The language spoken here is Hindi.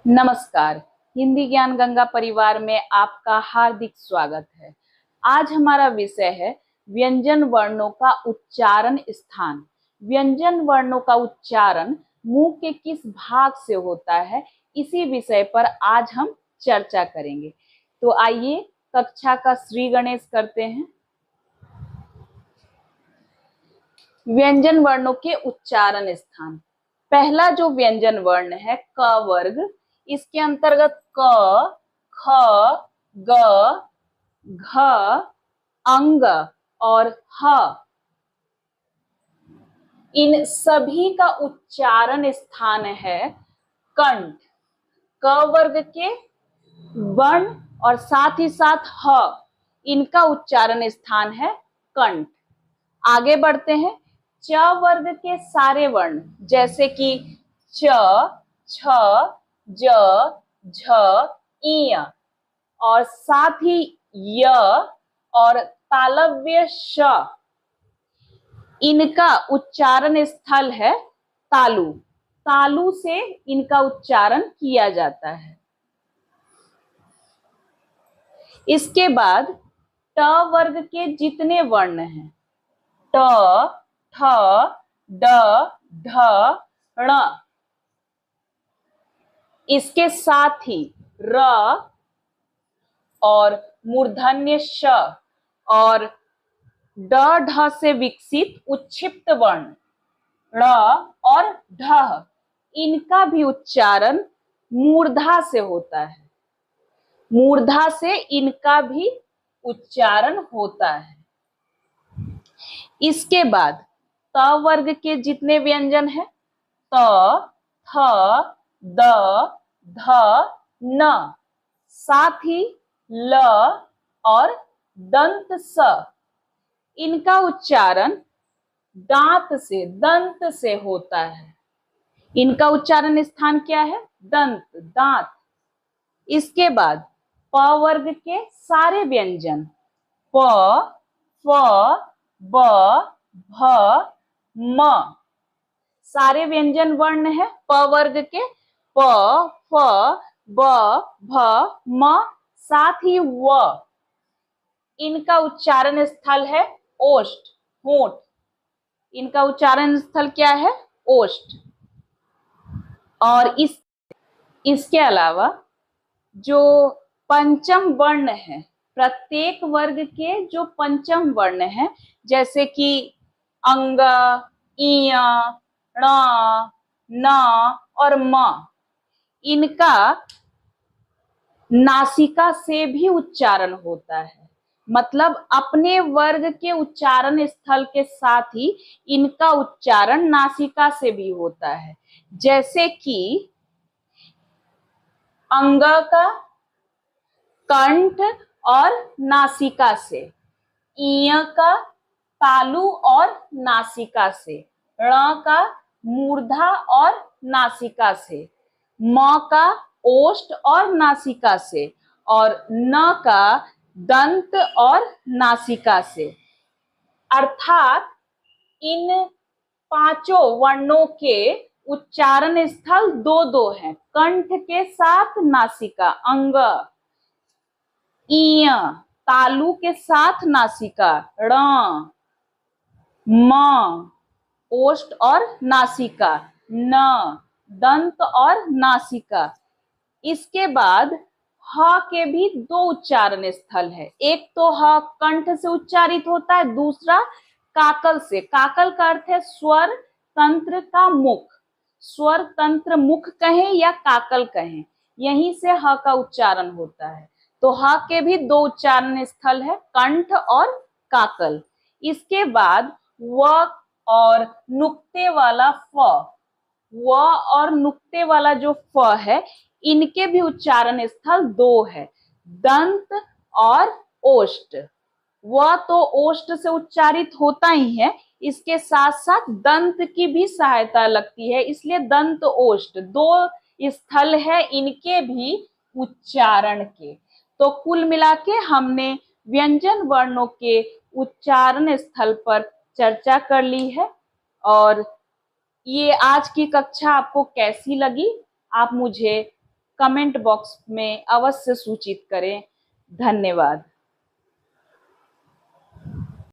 नमस्कार। हिंदी ज्ञान गंगा परिवार में आपका हार्दिक स्वागत है। आज हमारा विषय है व्यंजन वर्णों का उच्चारण स्थान। व्यंजन वर्णों का उच्चारण मुंह के किस भाग से होता है, इसी विषय पर आज हम चर्चा करेंगे। तो आइए कक्षा का श्री गणेश करते हैं। व्यंजन वर्णों के उच्चारण स्थान। पहला जो व्यंजन वर्ण है क वर्ग, इसके अंतर्गत क, ख, ग, घ, अंग और ह, इन सभी का उच्चारण स्थान है कंठ। क वर्ग के वर्ण और साथ ही साथ ह, इनका उच्चारण स्थान है कंठ। आगे बढ़ते हैं। च वर्ग के सारे वर्ण जैसे कि च, छ, ज, झ, इ और साथ ही य और तालव्य श, इनका उच्चारण स्थल है तालु। तालु से इनका उच्चारण किया जाता है। इसके बाद ट वर्ग के जितने वर्ण हैं ट, ठ, ड, ढ, ण, इसके साथ ही र और मूर्धन्य श और ड ढ से विकसित उच्छिप्त वर्ण ण और ढ, इनका भी उच्चारण मूर्धा से होता है। मूर्धा से इनका भी उच्चारण होता है। इसके बाद त वर्ग के जितने व्यंजन हैं त, थ, द, ध, न, साथ ही ल और दंत स, इनका उच्चारण दांत से, दंत से होता है। इनका उच्चारण स्थान क्या है? दंत, दांत। इसके बाद प वर्ग के सारे व्यंजन प, फ, ब, भ, म, सारे व्यंजन वर्ण है प वर्ग के प, फ, ब, भ, म, साथ ही व, इनका उच्चारण स्थल है ओष्ठ, होंठ। इनका उच्चारण स्थल क्या है? ओष्ठ। और इसके अलावा जो पंचम वर्ण है, प्रत्येक वर्ग के जो पंचम वर्ण है जैसे कि अंग, इय, ण, न और म, इनका नासिका से भी उच्चारण होता है। मतलब अपने वर्ग के उच्चारण स्थल के साथ ही इनका उच्चारण नासिका से भी होता है। जैसे कि अंग का कंठ और नासिका से, इय का तालु और नासिका से, ण का मूर्धा और नासिका से, म का ओष्ठ और नासिका से और न का दंत और नासिका से। अर्थात इन पांचों वर्णों के उच्चारण स्थल दो दो हैं। कंठ के साथ नासिका अंग, इय तालु के साथ नासिका ण, म ओष्ठ और नासिका, न दंत और नासिका। इसके बाद ह के भी दो उच्चारण स्थल है। एक तो ह कंठ से उच्चारित होता है, दूसरा काकल से। काकल का अर्थ है स्वर तंत्र का मुख। स्वर तंत्र मुख कहें या काकल कहें, यहीं से ह का उच्चारण होता है। तो ह के भी दो उच्चारण स्थल है, कंठ और काकल। इसके बाद व और नुक्ते वाला फ, व और नुक्ते वाला जो फ है, इनके भी उच्चारण स्थल दो है, दंत और ओष्ठ। व तो ओष्ठ से उच्चारित होता ही है, इसके साथ साथ दंत की भी सहायता लगती है, इसलिए दंत ओष्ठ दो स्थल है इनके भी उच्चारण के। तो कुल मिला के हमने व्यंजन वर्णों के उच्चारण स्थल पर चर्चा कर ली है। और ये आज की कक्षा आपको कैसी लगी, आप मुझे कमेंट बॉक्स में अवश्य सूचित करें। धन्यवाद।